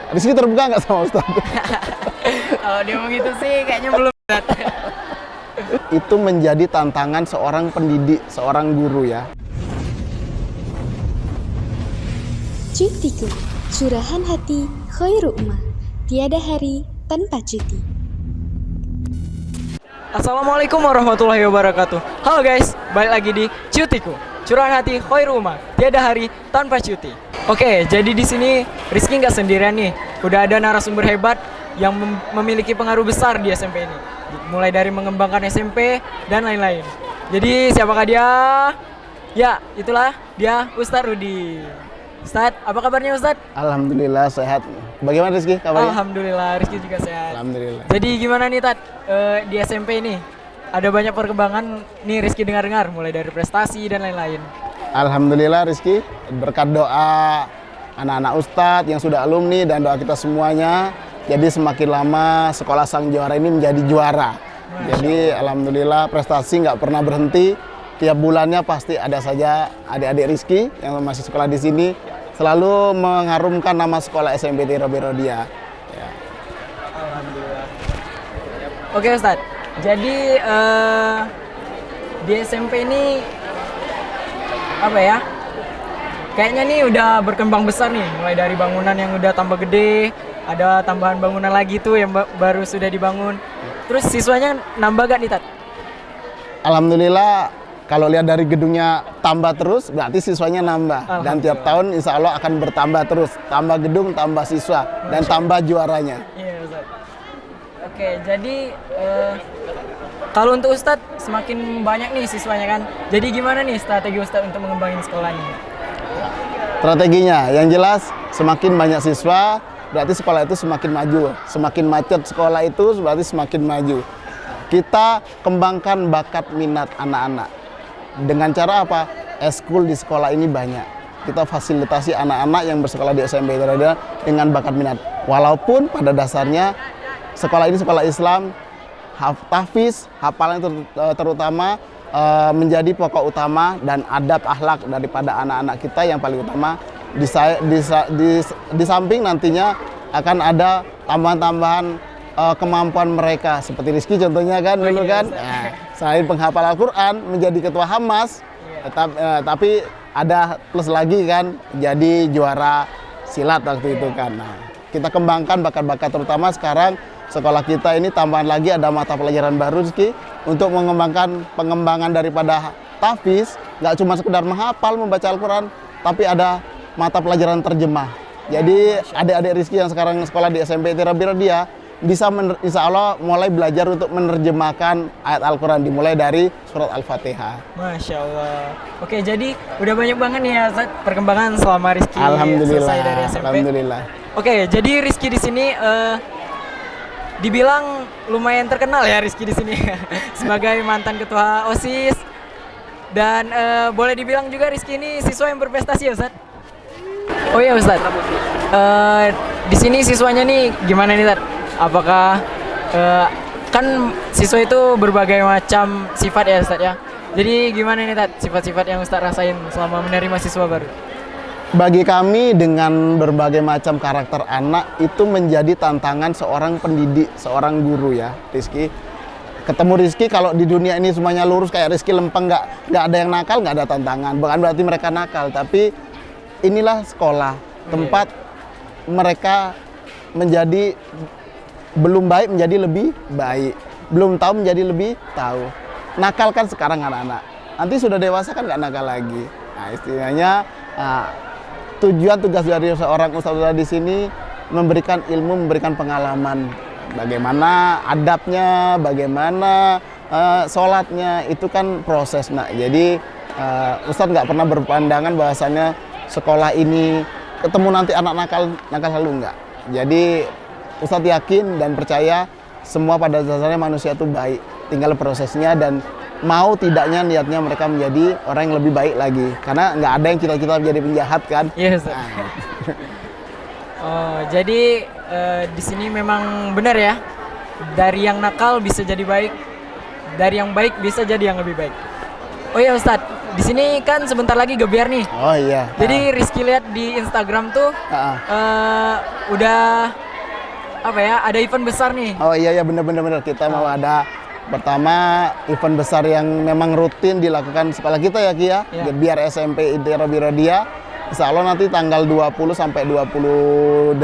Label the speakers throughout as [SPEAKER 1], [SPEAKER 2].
[SPEAKER 1] Rizky terbuka nggak sama Ustaz?
[SPEAKER 2] Kalau dia mau gitu sih kayaknya belum.
[SPEAKER 1] Itu menjadi tantangan seorang pendidik, seorang guru ya.
[SPEAKER 3] Cutiku, curahan hati khairu ummah. Tiada hari tanpa cuti.
[SPEAKER 2] Assalamualaikum warahmatullahi wabarakatuh. Halo guys, balik lagi di Cutiku, curahan hati khairu ummah. Tiada hari tanpa cuti. Oke, jadi di sini Rizky nggak sendirian nih. Udah ada narasumber hebat yang memiliki pengaruh besar di SMP ini. Mulai dari mengembangkan SMP dan lain-lain. Jadi siapakah dia? Ya, itulah dia Ustadz Rudi. Ustadz, apa kabarnya Ustadz?
[SPEAKER 1] Alhamdulillah sehat. Bagaimana Rizky kabarnya?
[SPEAKER 2] Alhamdulillah, Rizky juga sehat.
[SPEAKER 1] Alhamdulillah.
[SPEAKER 2] Jadi gimana nih Tat, di SMP ini? Ada banyak perkembangan nih Rizky dengar-dengar, mulai dari prestasi dan lain-lain.
[SPEAKER 1] Alhamdulillah Rizky, berkat doa anak-anak Ustadz yang sudah alumni dan doa kita semuanya, jadi semakin lama sekolah Sang Juara ini menjadi juara. Jadi alhamdulillah prestasi nggak pernah berhenti. Tiap bulannya pasti ada saja adik-adik Rizky yang masih sekolah di sini selalu mengharumkan nama sekolah SMP Robi Rodia. Ya.
[SPEAKER 2] Alhamdulillah. Oke Ustadz, jadi di SMP ini apa ya? Kayaknya nih udah berkembang besar nih, mulai dari bangunan yang udah tambah gede, ada tambahan bangunan lagi tuh yang baru sudah dibangun. Terus siswanya nambah gak nih Tat?
[SPEAKER 1] Alhamdulillah kalau lihat dari gedungnya tambah terus berarti siswanya nambah dan tiap tahun insya Allah akan bertambah terus, tambah gedung, tambah siswa dan tambah juaranya.
[SPEAKER 2] Iya Ustadz. Oke, jadi kalau untuk Ustadz semakin banyak nih siswanya kan. Jadi gimana nih strategi Ustadz untuk mengembangin sekolahnya?
[SPEAKER 1] Strateginya yang jelas semakin banyak siswa berarti sekolah itu semakin maju, semakin macet sekolah itu berarti semakin maju. Kita kembangkan bakat minat anak-anak dengan cara apa? Eskul di sekolah ini banyak. Kita fasilitasi anak-anak yang bersekolah di SMP Rodia dengan bakat minat. Walaupun pada dasarnya sekolah ini sekolah Islam, tahfiz, hafalan terutama menjadi pokok utama dan adab akhlak daripada anak-anak kita yang paling utama. Di samping nantinya akan ada tambahan-tambahan kemampuan mereka seperti Rizky contohnya kan dulu kan. Nah, selain penghafal Al-Quran menjadi ketua Hamas, tapi ada plus lagi kan jadi juara silat waktu itu kan. Nah, kita kembangkan bakat-bakat terutama sekarang sekolah kita ini tambahan lagi ada mata pelajaran baru Rizky untuk mengembangkan pengembangan daripada tahfiz, nggak cuma sekedar menghafal membaca Al-Quran, tapi ada mata pelajaran terjemah. Jadi adik-adik Rizky yang sekarang sekolah di SMP Robi Rodia bisa insya Allah mulai belajar untuk menerjemahkan ayat Al-Quran dimulai dari surat Al-Fatihah.
[SPEAKER 2] Masya Allah. Oke, jadi udah banyak banget nih ya Ustadz, perkembangan selama Rizky selesai dari SMP.
[SPEAKER 1] Alhamdulillah.
[SPEAKER 2] Oke, jadi Rizky di sini dibilang lumayan terkenal ya Rizky di sini sebagai mantan ketua OSIS dan boleh dibilang juga Rizky ini siswa yang berprestasi ya Ustadz. Oh iya Ustadz, di sini siswanya nih gimana nih Ustadz? Apakah kan siswa itu berbagai macam sifat ya Ustadz ya? Jadi gimana nih Ustadz sifat-sifat yang Ustadz rasain selama menerima siswa baru?
[SPEAKER 1] Bagi kami dengan berbagai macam karakter anak itu menjadi tantangan seorang pendidik, seorang guru ya Rizky. Ketemu Rizky kalau di dunia ini semuanya lurus kayak Rizky lempeng nggak ada yang nakal, nggak ada tantangan. Bukan berarti mereka nakal, tapi inilah sekolah tempat mereka menjadi belum baik menjadi lebih baik, belum tahu menjadi lebih tahu. Nakal kan sekarang anak-anak, nanti sudah dewasa kan nggak nakal lagi. Nah istilahnya tujuan tugas dari seorang ustadz di sini memberikan ilmu, memberikan pengalaman, bagaimana adabnya, bagaimana sholatnya itu kan proses nak. Jadi ustadz nggak pernah berpandangan bahwasannya sekolah ini ketemu nanti anak nakal selalu enggak. Jadi Ustadz yakin dan percaya semua pada dasarnya manusia itu baik, tinggal prosesnya dan mau tidaknya niatnya mereka menjadi orang yang lebih baik lagi. Karena nggak ada yang cita-cita menjadi penjahat kan.
[SPEAKER 2] Iya Ustadz. Nah. Oh, jadi di sini memang benar ya, dari yang nakal bisa jadi baik, dari yang baik bisa jadi yang lebih baik. Oh iya Ustadz, di sini kan sebentar lagi gebiar nih.
[SPEAKER 1] Oh iya.
[SPEAKER 2] Jadi Rizky lihat di Instagram tuh udah apa ya? Ada event besar nih.
[SPEAKER 1] Oh iya bener. Kita mau ada pertama event besar yang memang rutin dilakukan sekolah kita ya Ki ya.
[SPEAKER 2] Iya.
[SPEAKER 1] Gebiar SMP ID Robi Rodia. Insya Allah nanti tanggal 20 sampai 28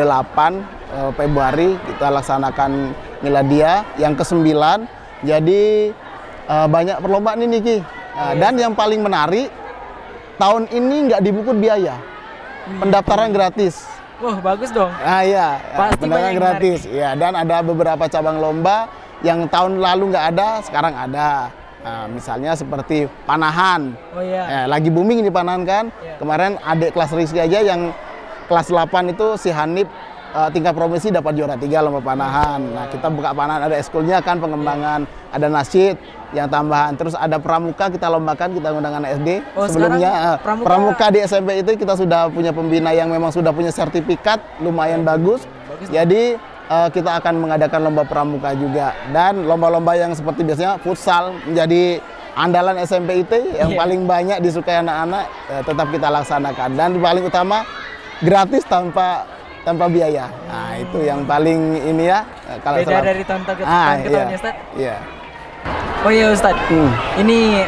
[SPEAKER 1] Februari kita laksanakan Miladia yang ke-9. Jadi banyak perlombaan ini Ki. Nah, dan yang paling menarik, tahun ini nggak dibukut biaya, pendaftaran gratis.
[SPEAKER 2] Wah bagus dong.
[SPEAKER 1] Nah iya,
[SPEAKER 2] Pasti
[SPEAKER 1] pendaftaran
[SPEAKER 2] banyak yang
[SPEAKER 1] gratis. Ya, dan ada beberapa cabang lomba yang tahun lalu nggak ada, sekarang ada. Nah, misalnya seperti panahan.
[SPEAKER 2] Oh iya.
[SPEAKER 1] Lagi booming ini panahan kan.
[SPEAKER 2] Iya.
[SPEAKER 1] Kemarin adik kelas Rizky aja yang kelas 8 itu si Hanif tingkat provinsi dapat juara 3 lomba panahan. Nah, kita buka panahan, ada eskulnya kan, pengembangan, ada nasyid yang tambahan, terus ada pramuka kita lombakan, kita ngundang anak SD.
[SPEAKER 2] Oh,
[SPEAKER 1] Sebelumnya
[SPEAKER 2] sekarang
[SPEAKER 1] pramuka di SMP itu kita sudah punya pembina yang memang sudah punya sertifikat lumayan bagus. Jadi kita akan mengadakan lomba pramuka juga, dan lomba-lomba yang seperti biasanya futsal menjadi andalan SMP itu yang paling banyak disukai anak-anak, tetap kita laksanakan, dan paling utama gratis tanpa biaya. Nah, itu yang paling ini ya. Kalau
[SPEAKER 2] Beda dari tahun ke tahun ya Ustadz.
[SPEAKER 1] Iya.
[SPEAKER 2] Oh iya Ustadz, ini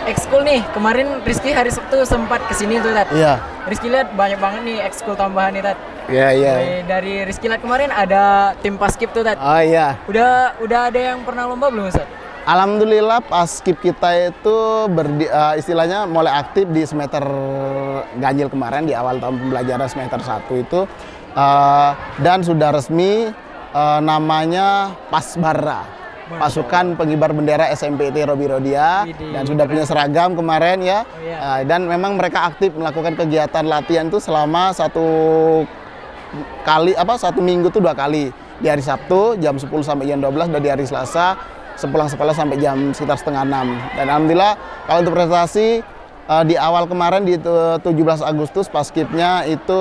[SPEAKER 2] ekskul nih, kemarin Rizky hari Sabtu sempat kesini tuh Ustadz.
[SPEAKER 1] Iya.
[SPEAKER 2] Rizky lihat banyak banget nih ekskul tambahan nih Ustadz.
[SPEAKER 1] Iya.
[SPEAKER 2] Dari Rizky lihat kemarin ada tim paskib tuh Ustadz.
[SPEAKER 1] Oh iya.
[SPEAKER 2] Udah ada yang pernah lomba belum Ustadz?
[SPEAKER 1] Alhamdulillah paskib kita itu istilahnya mulai aktif di semester ganjil kemarin, di awal tahun pembelajaran semester 1 itu, dan sudah resmi namanya Pasbara, pasukan pengibar bendera SMP IT Robi Rodia, dan sudah punya seragam kemarin ya.
[SPEAKER 2] Oh, iya.
[SPEAKER 1] Dan memang mereka aktif melakukan kegiatan latihan itu selama satu minggu tuh 2 kali, di hari Sabtu jam 10 sampai jam 12, dan di hari Selasa sepulang sekolah sampai jam sekitar setengah 6. Dan alhamdulillah kalau untuk prestasi di awal kemarin di 17 Agustus paskibnya itu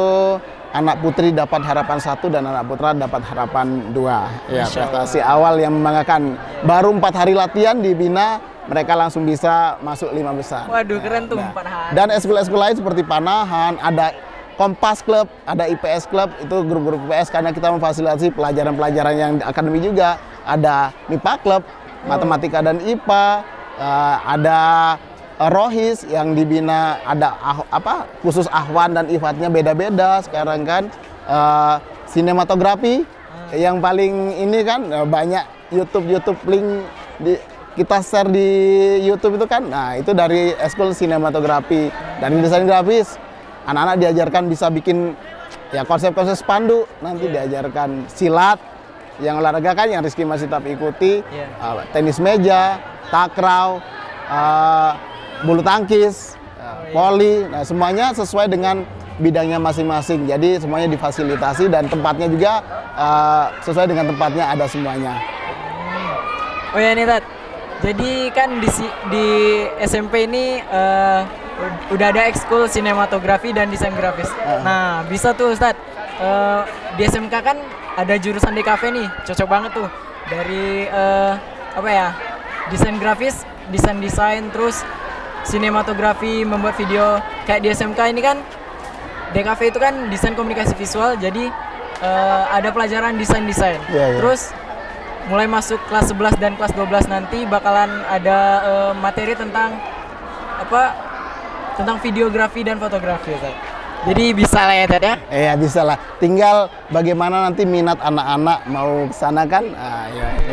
[SPEAKER 1] anak putri dapat harapan 1 dan anak putra dapat harapan 2. Ya, prestasi awal yang membanggakan. Baru 4 hari latihan dibina, mereka langsung bisa masuk 5 besar.
[SPEAKER 2] Waduh keren tuh 4 hari.
[SPEAKER 1] Dan eskul-eskul lain seperti panahan, ada Kompas Club, ada IPS Club, itu grup-grup IPS karena kita memfasilitasi pelajaran-pelajaran yang akademi juga. Ada MIPA Club, Matematika dan IPA, ada Rohis yang dibina, ada khusus Ahwan dan Ifatnya beda-beda sekarang kan. Sinematografi yang paling ini kan banyak YouTube link kita share di YouTube itu kan. Nah, itu dari eskul sinematografi. Dari desain grafis anak-anak diajarkan bisa bikin ya konsep-konsep spanduk, nanti diajarkan silat yang olahraga kan yang Rizky masih tetap ikuti, tenis meja, takraw, bulu tangkis, voli. Nah, semuanya sesuai dengan bidangnya masing-masing. Jadi semuanya difasilitasi dan tempatnya juga sesuai dengan tempatnya, ada semuanya.
[SPEAKER 2] Oh ya nih Tat, jadi kan di SMP ini udah ada ekskul sinematografi dan desain grafis. Nah bisa tuh Ustadz, di SMK kan ada jurusan DKV nih, cocok banget tuh. Dari desain grafis, desain, terus sinematografi, membuat video. Kayak di SMK ini kan DKV itu kan desain komunikasi visual, jadi ada pelajaran desain. Terus mulai masuk kelas 11 dan kelas 12 nanti bakalan ada materi tentang tentang videografi dan fotografi ya, Tad. Jadi bisa lah ya Tad ya?
[SPEAKER 1] Iya bisa lah, tinggal bagaimana nanti minat anak-anak mau kesana kan.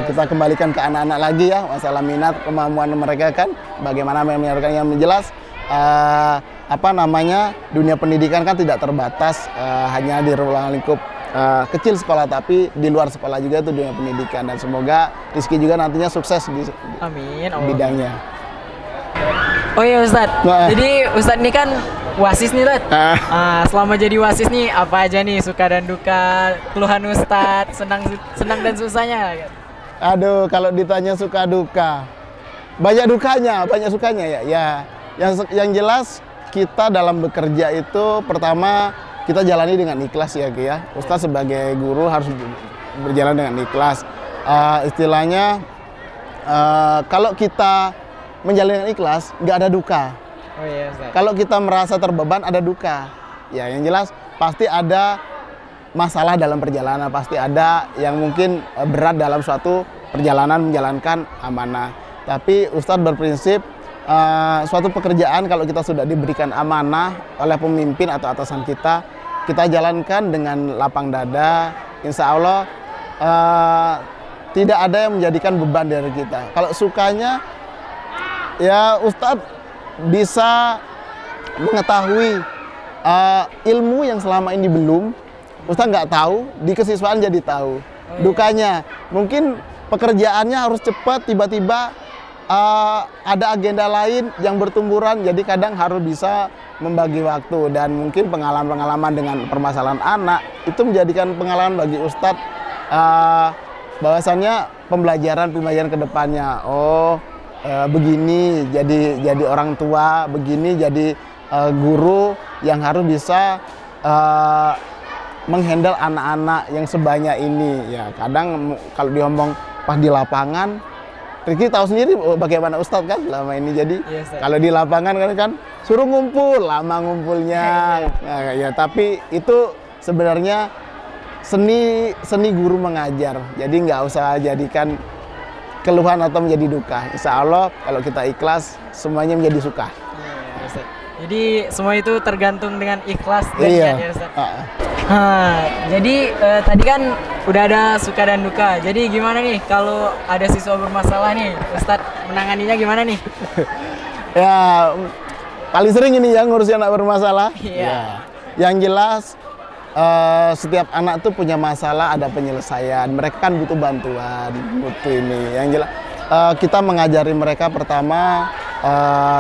[SPEAKER 1] Kita kembalikan ke anak-anak lagi ya, masalah minat, kemampuan mereka kan, bagaimana menyalurkan yang jelas. Dunia pendidikan kan tidak terbatas hanya di ruang lingkup kecil sekolah, tapi di luar sekolah juga itu dunia pendidikan, dan semoga Rizky juga nantinya sukses di
[SPEAKER 2] Amin,
[SPEAKER 1] bidangnya.
[SPEAKER 2] Oh iya Ustadz, jadi Ustadz ini kan wasis nih Tad. Selama jadi wasis nih apa aja nih suka dan duka, keluhan Ustadz, senang dan susahnya?
[SPEAKER 1] Aduh, kalau ditanya suka duka, banyak dukanya, banyak sukanya ya. Yang jelas kita dalam bekerja itu pertama kita jalani dengan ikhlas ya Ki ya. Ustadz sebagai guru harus berjalan dengan ikhlas. Istilahnya kalau kita menjalani dengan ikhlas, nggak ada duka.
[SPEAKER 2] Oh iya Ustaz.
[SPEAKER 1] Kalau kita merasa terbeban, ada duka. Ya, yang jelas pasti ada masalah dalam perjalanan, pasti ada yang mungkin berat dalam suatu perjalanan menjalankan amanah. Tapi Ustadz berprinsip suatu pekerjaan kalau kita sudah diberikan amanah oleh pemimpin atau atasan kita jalankan dengan lapang dada. Insya Allah tidak ada yang menjadikan beban dari kita. Kalau sukanya, ya Ustadz bisa mengetahui ilmu yang selama ini belum, Ustadz nggak tahu, di kesiswaan jadi tahu. Dukanya, mungkin pekerjaannya harus cepat, tiba-tiba ada agenda lain yang bertumburan, jadi kadang harus bisa membagi waktu. Dan mungkin pengalaman-pengalaman dengan permasalahan anak, itu menjadikan pengalaman bagi Ustadz bahwasannya pembelajaran ke depannya. Oh, begini jadi orang tua, begini jadi guru yang harus bisa menghandle anak-anak yang sebanyak ini. Ya kadang kalau diomong pas di lapangan, Rizky tahu sendiri bagaimana Ustadz kan selama ini. Jadi kalau di lapangan kan suruh ngumpul, lama ngumpulnya. Nah, ya tapi itu sebenarnya seni guru mengajar. Jadi nggak usah jadikan keluhan atau menjadi duka. Insya Allah kalau kita ikhlas, semuanya menjadi suka.
[SPEAKER 2] Jadi semua itu tergantung dengan ikhlas dan
[SPEAKER 1] niat
[SPEAKER 2] ya Ustaz. Jadi tadi kan udah ada suka dan duka. Jadi gimana nih kalau ada siswa bermasalah nih, Ustadz menanganinya gimana nih?
[SPEAKER 1] Ya paling sering ini ya ngurusin anak bermasalah.
[SPEAKER 2] Iya.
[SPEAKER 1] Yang jelas setiap anak tuh punya masalah, ada penyelesaian. Mereka kan butuh bantuan, butuh ini. Yang jelas kita mengajari mereka pertama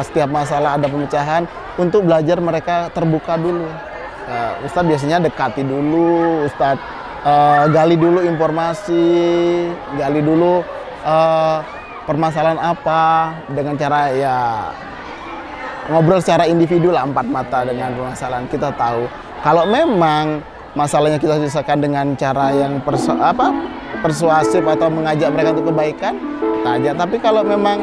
[SPEAKER 1] setiap masalah ada pemecahan untuk belajar mereka terbuka dulu. Ustadz biasanya dekati dulu, Ustadz gali dulu informasi, gali dulu permasalahan apa dengan cara ya ngobrol secara individu lah, empat mata dengan permasalahan. Kita tahu kalau memang masalahnya kita selesaikan dengan cara yang persuasif atau mengajak mereka untuk kebaikan, aja. Tapi kalau memang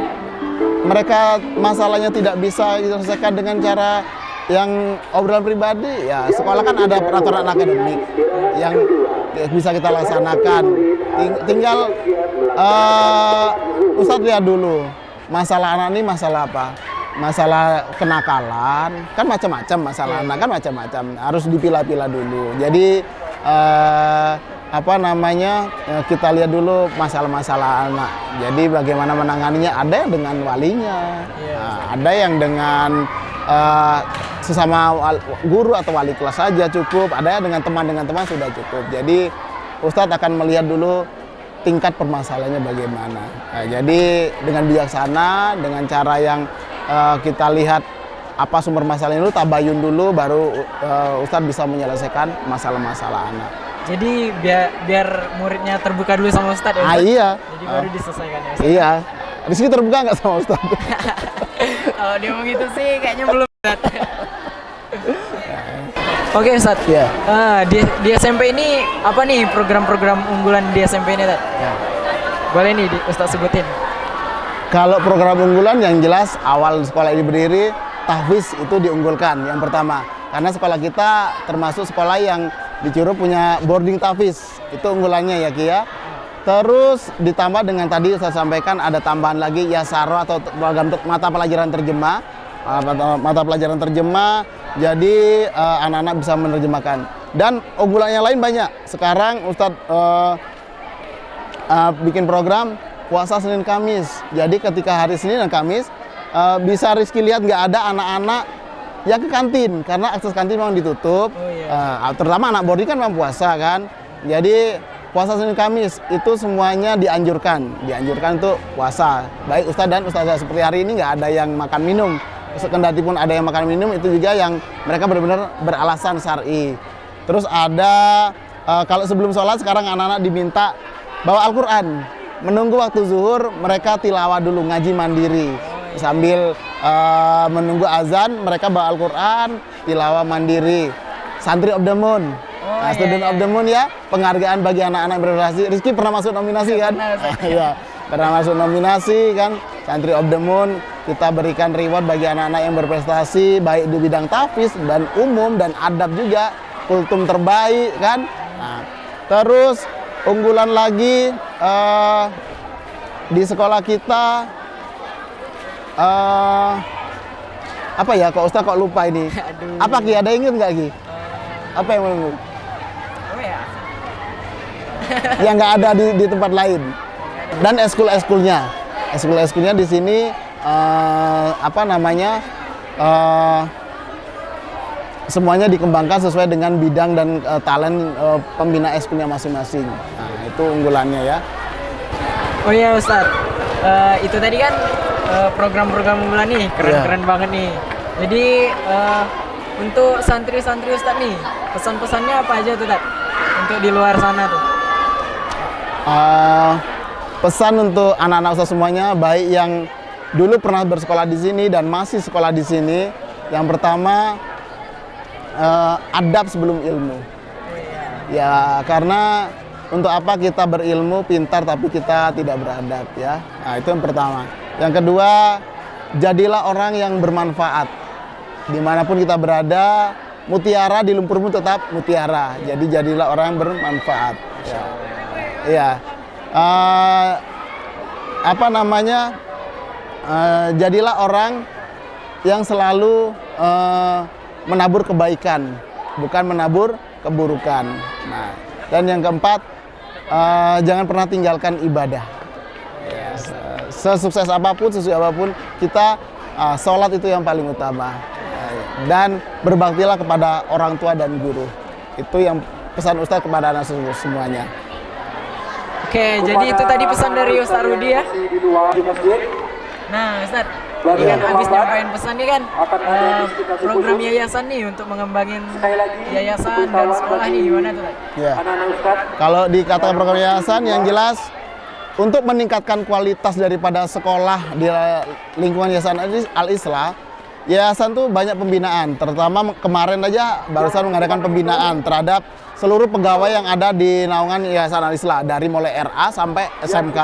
[SPEAKER 1] mereka masalahnya tidak bisa diselesaikan dengan cara yang obrolan pribadi, ya sekolah kan ada peraturan akademik yang bisa kita laksanakan. Tinggal Ustadz lihat dulu masalah anak ini masalah apa. Masalah kenakalan kan macam-macam, masalah anak kan macam-macam, harus dipilah-pilah dulu. Jadi kita lihat dulu masalah-masalah anak. Jadi bagaimana menanganinya, ada yang dengan walinya, ada yang dengan sesama guru atau wali kelas saja cukup, ada yang dengan teman sudah cukup. Jadi Ustadz akan melihat dulu tingkat permasalahannya bagaimana. Jadi dengan bijaksana, dengan cara yang kita lihat apa sumber masalahnya dulu, tabayun dulu, baru Ustadz bisa menyelesaikan masalah-masalah anak.
[SPEAKER 2] Jadi biar muridnya terbuka dulu sama Ustadz ya Ustadz?
[SPEAKER 1] Iya.
[SPEAKER 2] Jadi baru diselesaikan ya Ustadz?
[SPEAKER 1] Iya. Rizky terbuka nggak sama Ustadz?
[SPEAKER 2] Kalau dia mau gitu sih kayaknya belum Ustadz. Oke Ustadz, di SMP ini apa nih program-program unggulan di SMP ini Ustadz? Boleh nih Ustadz sebutin.
[SPEAKER 1] Kalau program unggulan yang jelas awal sekolah ini berdiri, tahfiz itu diunggulkan yang pertama. Karena sekolah kita termasuk sekolah yang di Curug punya boarding tahfiz, itu unggulannya ya Ki ya. Terus ditambah dengan tadi saya sampaikan ada tambahan lagi Yasaro atau program mata pelajaran terjemah. Mata pelajaran terjemah, jadi anak-anak bisa menerjemahkan. Dan unggulan yang lain banyak. Sekarang Ustadz bikin program puasa Senin Kamis. Jadi ketika hari Senin dan Kamis bisa Rizky lihat nggak ada anak-anak yang ke kantin karena akses kantin memang ditutup. Terutama anak boarding kan memang puasa kan. Jadi puasa Senin Kamis itu semuanya dianjurkan untuk puasa. Baik Ustadz dan Ustazah seperti hari ini nggak ada yang makan minum. Kendati pun ada yang makan minum, itu juga yang mereka benar-benar beralasan syar'i. Terus ada kalau sebelum sholat sekarang anak-anak diminta bawa Al-Quran. Menunggu waktu zuhur mereka tilawah dulu, ngaji mandiri. Sambil menunggu azan mereka bawa Al-Quran, tilawah mandiri. Santri of the Moon. Student of the Moon ya, penghargaan bagi anak-anak berprestasi. Rizky pernah masuk nominasi kan? Iya, pernah masuk nominasi kan. Santri of the Moon, kita berikan reward bagi anak-anak yang berprestasi baik di bidang tahfiz dan umum dan adab juga, kultum terbaik kan. Nah, terus unggulan lagi di sekolah kita apa ya, kok Ustaz kok lupa ini?
[SPEAKER 2] Aduh.
[SPEAKER 1] Apa Ki? Ada inget nggak Ki? Apa yang mau?
[SPEAKER 2] Apa ya?
[SPEAKER 1] Yang nggak ada di tempat lain. Dan eskul-eskulnya di sini apa namanya, semuanya dikembangkan sesuai dengan bidang dan talent pembina eskulnya masing-masing. Nah, itu unggulannya ya.
[SPEAKER 2] Oh iya Ustadz, itu tadi kan program-program unggulan nih, keren-keren banget nih. Jadi untuk santri-santri Ustadz nih, pesan-pesannya apa aja tuh Tat? Untuk di luar sana tuh.
[SPEAKER 1] Pesan untuk anak-anak Ustaz semuanya, baik yang dulu pernah bersekolah di sini dan masih sekolah di sini. Yang pertama, adab sebelum ilmu. Ya, karena untuk apa kita berilmu pintar tapi kita tidak beradab ya. Nah, itu yang pertama. Yang kedua, jadilah orang yang bermanfaat. Dimanapun kita berada, mutiara di lumpur pun tetap mutiara. Jadi jadilah orang yang bermanfaat. Ya. Iya. Apa namanya? Jadilah orang yang selalu menabur kebaikan, bukan menabur keburukan. Nah, dan yang keempat, jangan pernah tinggalkan ibadah. Sesukses apapun, sesuai apapun, kita sholat itu yang paling utama. Dan berbaktilah kepada orang tua dan guru. Itu yang pesan Ustadz kepada anak semuanya.
[SPEAKER 2] Oke, jadi itu tadi pesan dari Ustadz Rudi ya. Nah Ustadz, ini kan habis nyampain pesan nih kan, program yayasan nih untuk mengembangin yayasan dan sekolah nih, gimana tuh?
[SPEAKER 1] Ya. Kalau dikatakan program yayasan, yang jelas untuk meningkatkan kualitas daripada sekolah di lingkungan Yayasan Al-Islah, yayasan tuh banyak pembinaan. Terutama kemarin aja barusan mengadakan pembinaan terhadap seluruh pegawai yang ada di naungan Yayasan Al-Islah dari mulai RA sampai SMK.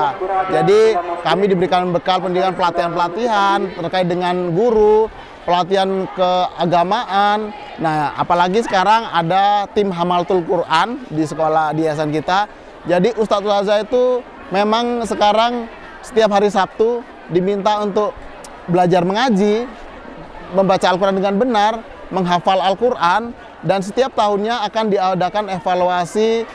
[SPEAKER 1] Jadi kami diberikan bekal pendidikan pelatihan-pelatihan terkait dengan guru, pelatihan keagamaan. Nah, apalagi sekarang ada tim Hamalatul Quran di sekolah di yayasan kita. Jadi Ustadz Ustazah itu memang sekarang setiap hari Sabtu diminta untuk belajar mengaji, membaca Al-Quran dengan benar, menghafal Al-Quran, dan setiap tahunnya akan diadakan evaluasi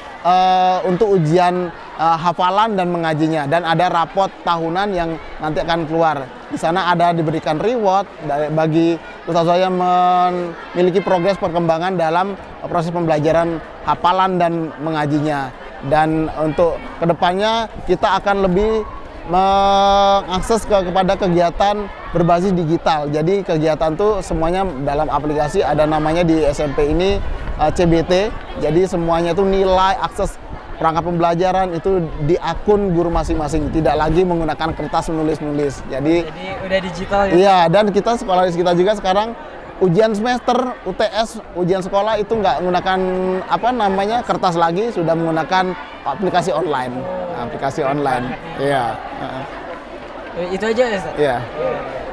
[SPEAKER 1] untuk ujian hafalan dan mengajinya, dan ada rapot tahunan yang nanti akan keluar. Di sana ada diberikan reward bagi ustazah yang memiliki progres perkembangan dalam proses pembelajaran hafalan dan mengajinya. Dan untuk kedepannya kita akan lebih mengakses kepada kegiatan berbasis digital. Jadi kegiatan tuh semuanya dalam aplikasi, ada namanya di SMP ini CBT. Jadi semuanya tuh nilai, akses perangkat pembelajaran itu di akun guru masing-masing, tidak lagi menggunakan kertas menulis-nulis. Jadi
[SPEAKER 2] udah digital ya.
[SPEAKER 1] Iya, dan kita sekolah kita juga sekarang ujian semester, UTS, ujian sekolah itu nggak menggunakan apa namanya kertas lagi, sudah menggunakan aplikasi online. Aplikasi online. Iya.
[SPEAKER 2] Itu aja ya, Ustaz?
[SPEAKER 1] Iya.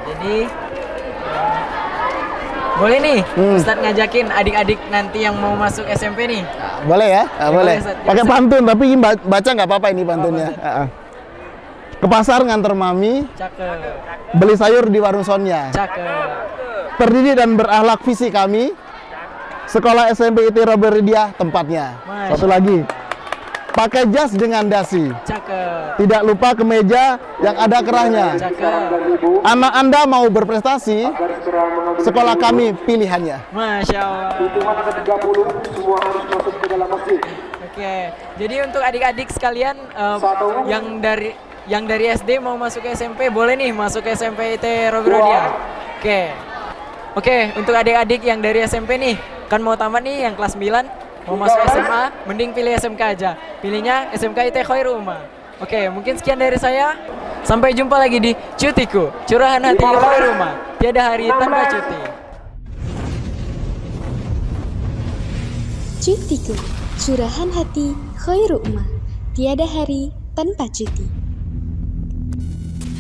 [SPEAKER 2] Jadi boleh nih Ustadz ngajakin adik-adik nanti yang mau masuk SMP nih.
[SPEAKER 1] Boleh ya? Boleh. Pakai pantun, tapi baca nggak apa-apa ini pantunnya. Ke pasar nganter mami,
[SPEAKER 2] Cakep.
[SPEAKER 1] beli sayur di warung Sonya.
[SPEAKER 2] Cakep.
[SPEAKER 1] Terdidik dan berakhlak visi kami, sekolah SMP IT Roberia tempatnya.
[SPEAKER 2] Masya
[SPEAKER 1] Satu lagi, pakai jas dengan dasi.
[SPEAKER 2] Cakep.
[SPEAKER 1] Tidak lupa kemeja yang ada kerahnya.
[SPEAKER 2] Cakep.
[SPEAKER 1] Anak Anda mau berprestasi, sekolah kami pilihannya.
[SPEAKER 2] Masya Allah. Oke, jadi untuk adik-adik sekalian yang dari SD mau masuk ke SMP, boleh nih masuk ke SMP IT Roberia. Oke, untuk adik-adik yang dari SMP nih, kan mau tamat nih yang kelas 9, mau masuk SMA, mending pilih SMK aja. Pilihnya SMK IT Khairul Ummah. Oke, mungkin sekian dari saya. Sampai jumpa lagi di Cutiku, curahan hati Khairul Ummah. Tiada hari tanpa cuti.
[SPEAKER 3] Cutiku, curahan hati Khairul Ummah. Tiada hari tanpa cuti.